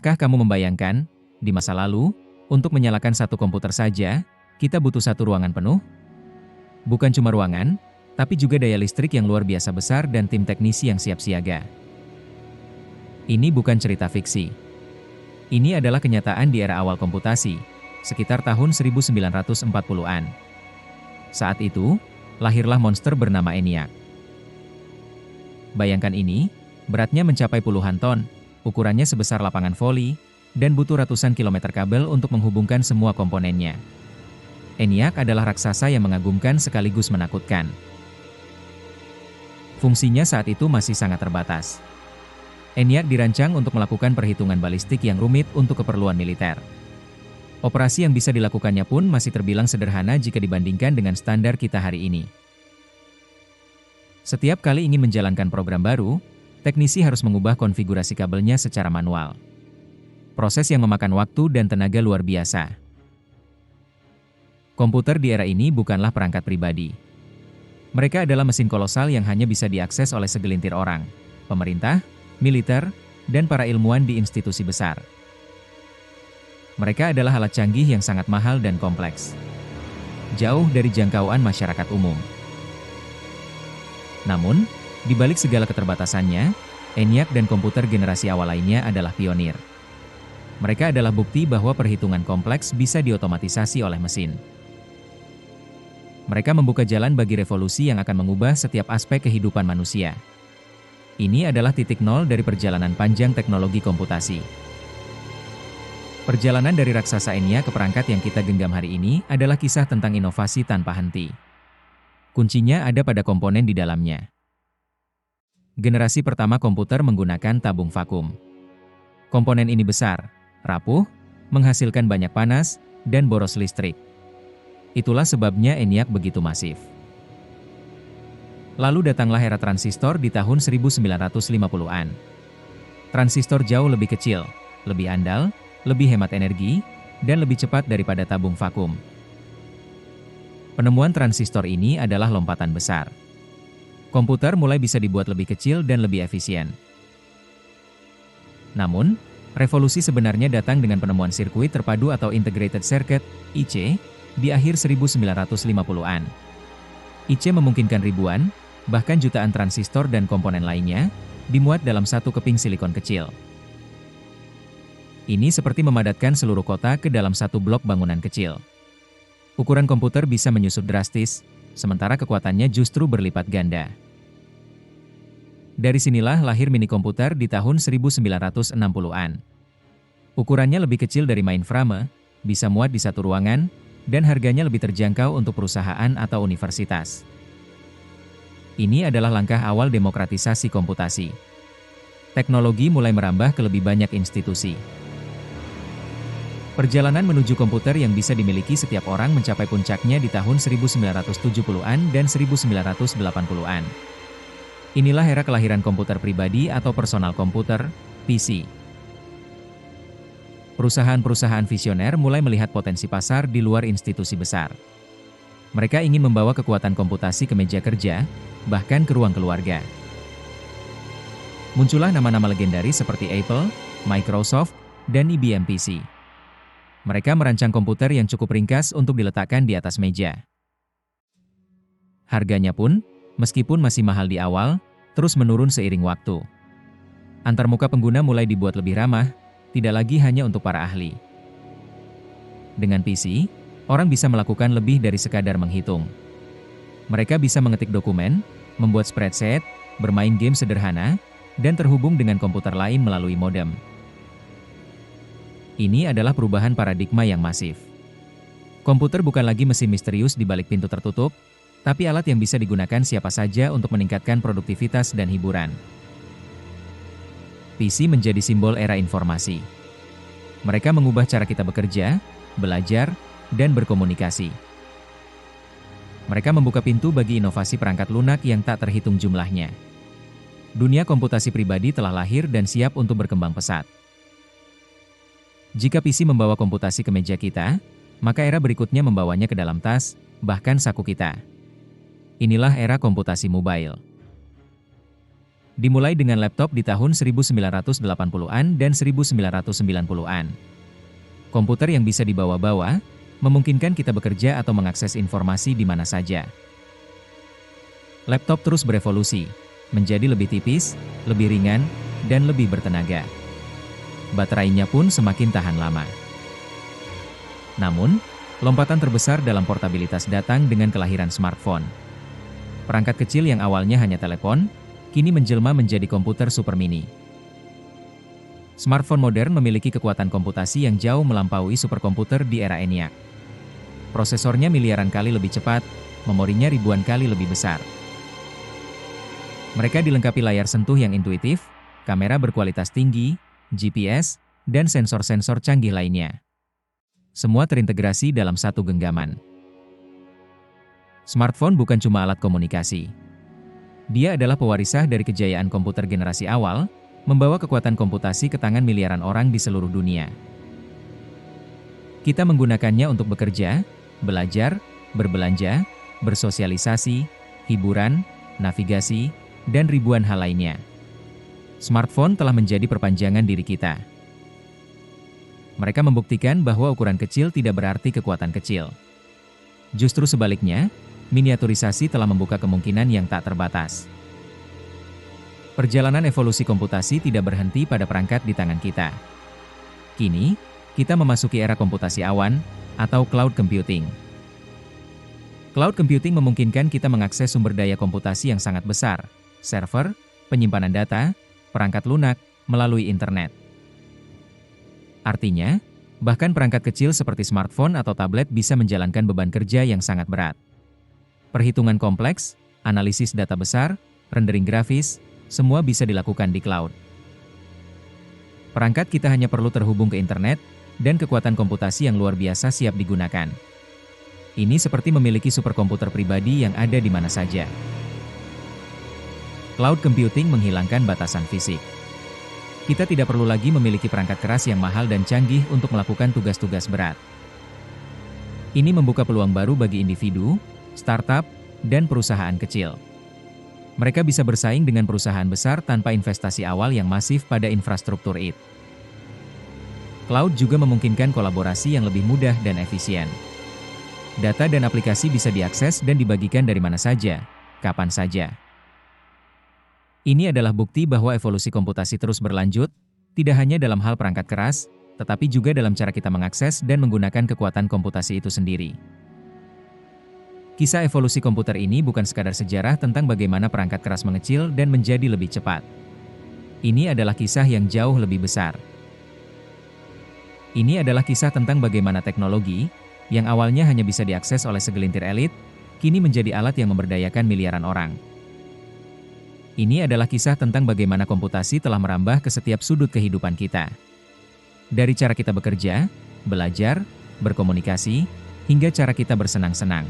Pernahkah kamu membayangkan, di masa lalu, untuk menyalakan satu komputer saja, kita butuh satu ruangan penuh? Bukan cuma ruangan, tapi juga daya listrik yang luar biasa besar dan tim teknisi yang siap siaga. Ini bukan cerita fiksi. Ini adalah kenyataan di era awal komputasi, sekitar tahun 1940-an. Saat itu, lahirlah monster bernama ENIAC. Bayangkan ini, beratnya mencapai puluhan ton, ukurannya sebesar lapangan voli, dan butuh ratusan kilometer kabel untuk menghubungkan semua komponennya. ENIAC adalah raksasa yang mengagumkan sekaligus menakutkan. Fungsinya saat itu masih sangat terbatas. ENIAC dirancang untuk melakukan perhitungan balistik yang rumit untuk keperluan militer. Operasi yang bisa dilakukannya pun masih terbilang sederhana jika dibandingkan dengan standar kita hari ini. Setiap kali ingin menjalankan program baru, teknisi harus mengubah konfigurasi kabelnya secara manual. Proses yang memakan waktu dan tenaga luar biasa. Komputer di era ini bukanlah perangkat pribadi. Mereka adalah mesin kolosal yang hanya bisa diakses oleh segelintir orang, pemerintah, militer, dan para ilmuwan di institusi besar. Mereka adalah alat canggih yang sangat mahal dan kompleks. Jauh dari jangkauan masyarakat umum. Namun, di balik segala keterbatasannya, ENIAC dan komputer generasi awal lainnya adalah pionir. Mereka adalah bukti bahwa perhitungan kompleks bisa diotomatisasi oleh mesin. Mereka membuka jalan bagi revolusi yang akan mengubah setiap aspek kehidupan manusia. Ini adalah titik nol dari perjalanan panjang teknologi komputasi. Perjalanan dari raksasa ENIAC ke perangkat yang kita genggam hari ini adalah kisah tentang inovasi tanpa henti. Kuncinya ada pada komponen di dalamnya. Generasi pertama komputer menggunakan tabung vakum. Komponen ini besar, rapuh, menghasilkan banyak panas, dan boros listrik. Itulah sebabnya ENIAC begitu masif. Lalu datanglah era transistor di tahun 1950-an. Transistor jauh lebih kecil, lebih andal, lebih hemat energi, dan lebih cepat daripada tabung vakum. Penemuan transistor ini adalah lompatan besar. Komputer mulai bisa dibuat lebih kecil dan lebih efisien. Namun, revolusi sebenarnya datang dengan penemuan sirkuit terpadu atau Integrated Circuit, IC, di akhir 1950-an. IC memungkinkan ribuan, bahkan jutaan transistor dan komponen lainnya, dimuat dalam satu keping silikon kecil. Ini seperti memadatkan seluruh kota ke dalam satu blok bangunan kecil. Ukuran komputer bisa menyusut drastis, sementara kekuatannya justru berlipat ganda. Dari sinilah lahir mini komputer di tahun 1960-an. Ukurannya lebih kecil dari mainframe, bisa muat di satu ruangan, dan harganya lebih terjangkau untuk perusahaan atau universitas. Ini adalah langkah awal demokratisasi komputasi. Teknologi mulai merambah ke lebih banyak institusi. Perjalanan menuju komputer yang bisa dimiliki setiap orang mencapai puncaknya di tahun 1970-an dan 1980-an. Inilah era kelahiran komputer pribadi atau personal komputer, PC. Perusahaan-perusahaan visioner mulai melihat potensi pasar di luar institusi besar. Mereka ingin membawa kekuatan komputasi ke meja kerja, bahkan ke ruang keluarga. Muncullah nama-nama legendaris seperti Apple, Microsoft, dan IBM PC. Mereka merancang komputer yang cukup ringkas untuk diletakkan di atas meja. Harganya pun, meskipun masih mahal di awal, terus menurun seiring waktu. Antarmuka pengguna mulai dibuat lebih ramah, tidak lagi hanya untuk para ahli. Dengan PC, orang bisa melakukan lebih dari sekadar menghitung. Mereka bisa mengetik dokumen, membuat spreadsheet, bermain game sederhana, dan terhubung dengan komputer lain melalui modem. Ini adalah perubahan paradigma yang masif. Komputer bukan lagi mesin misterius di balik pintu tertutup, tapi alat yang bisa digunakan siapa saja untuk meningkatkan produktivitas dan hiburan. PC menjadi simbol era informasi. Mereka mengubah cara kita bekerja, belajar, dan berkomunikasi. Mereka membuka pintu bagi inovasi perangkat lunak yang tak terhitung jumlahnya. Dunia komputasi pribadi telah lahir dan siap untuk berkembang pesat. Jika PC membawa komputasi ke meja kita, maka era berikutnya membawanya ke dalam tas, bahkan saku kita. Inilah era komputasi mobile. Dimulai dengan laptop di tahun 1980-an dan 1990-an. Komputer yang bisa dibawa-bawa, memungkinkan kita bekerja atau mengakses informasi di mana saja. Laptop terus berevolusi, menjadi lebih tipis, lebih ringan, dan lebih bertenaga. Baterainya pun semakin tahan lama. Namun, lompatan terbesar dalam portabilitas datang dengan kelahiran smartphone. Perangkat kecil yang awalnya hanya telepon, kini menjelma menjadi komputer super mini. Smartphone modern memiliki kekuatan komputasi yang jauh melampaui superkomputer di era ENIAC. Prosesornya miliaran kali lebih cepat, memorinya ribuan kali lebih besar. Mereka dilengkapi layar sentuh yang intuitif, kamera berkualitas tinggi, GPS, dan sensor-sensor canggih lainnya. Semua terintegrasi dalam satu genggaman. Smartphone bukan cuma alat komunikasi. Dia adalah pewarisah dari kejayaan komputer generasi awal, membawa kekuatan komputasi ke tangan miliaran orang di seluruh dunia. Kita menggunakannya untuk bekerja, belajar, berbelanja, bersosialisasi, hiburan, navigasi, dan ribuan hal lainnya. Smartphone telah menjadi perpanjangan diri kita. Mereka membuktikan bahwa ukuran kecil tidak berarti kekuatan kecil. Justru sebaliknya, miniaturisasi telah membuka kemungkinan yang tak terbatas. Perjalanan evolusi komputasi tidak berhenti pada perangkat di tangan kita. Kini, kita memasuki era komputasi awan, atau cloud computing. Cloud computing memungkinkan kita mengakses sumber daya komputasi yang sangat besar, server, penyimpanan data, perangkat lunak, melalui internet. Artinya, bahkan perangkat kecil seperti smartphone atau tablet bisa menjalankan beban kerja yang sangat berat. Perhitungan kompleks, analisis data besar, rendering grafis, semua bisa dilakukan di cloud. Perangkat kita hanya perlu terhubung ke internet, dan kekuatan komputasi yang luar biasa siap digunakan. Ini seperti memiliki superkomputer pribadi yang ada di mana saja. Cloud computing menghilangkan batasan fisik. Kita tidak perlu lagi memiliki perangkat keras yang mahal dan canggih untuk melakukan tugas-tugas berat. Ini membuka peluang baru bagi individu, startup, dan perusahaan kecil. Mereka bisa bersaing dengan perusahaan besar tanpa investasi awal yang masif pada infrastruktur IT. Cloud juga memungkinkan kolaborasi yang lebih mudah dan efisien. Data dan aplikasi bisa diakses dan dibagikan dari mana saja, kapan saja. Ini adalah bukti bahwa evolusi komputasi terus berlanjut, tidak hanya dalam hal perangkat keras, tetapi juga dalam cara kita mengakses dan menggunakan kekuatan komputasi itu sendiri. Kisah evolusi komputer ini bukan sekadar sejarah tentang bagaimana perangkat keras mengecil dan menjadi lebih cepat. Ini adalah kisah yang jauh lebih besar. Ini adalah kisah tentang bagaimana teknologi, yang awalnya hanya bisa diakses oleh segelintir elit, kini menjadi alat yang memberdayakan miliaran orang. Ini adalah kisah tentang bagaimana komputasi telah merambah ke setiap sudut kehidupan kita. Dari cara kita bekerja, belajar, berkomunikasi, hingga cara kita bersenang-senang.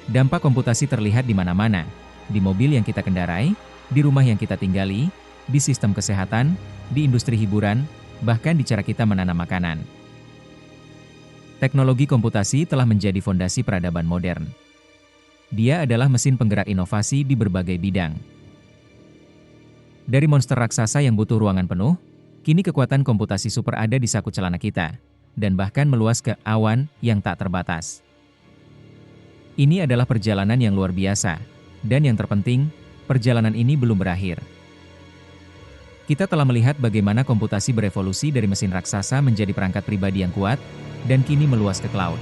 Dampak komputasi terlihat di mana-mana, di mobil yang kita kendarai, di rumah yang kita tinggali, di sistem kesehatan, di industri hiburan, bahkan di cara kita menanam makanan. Teknologi komputasi telah menjadi fondasi peradaban modern. Dia adalah mesin penggerak inovasi di berbagai bidang. Dari monster raksasa yang butuh ruangan penuh, kini kekuatan komputasi super ada di saku celana kita, dan bahkan meluas ke awan yang tak terbatas. Ini adalah perjalanan yang luar biasa, dan yang terpenting, perjalanan ini belum berakhir. Kita telah melihat bagaimana komputasi berevolusi dari mesin raksasa menjadi perangkat pribadi yang kuat, dan kini meluas ke cloud.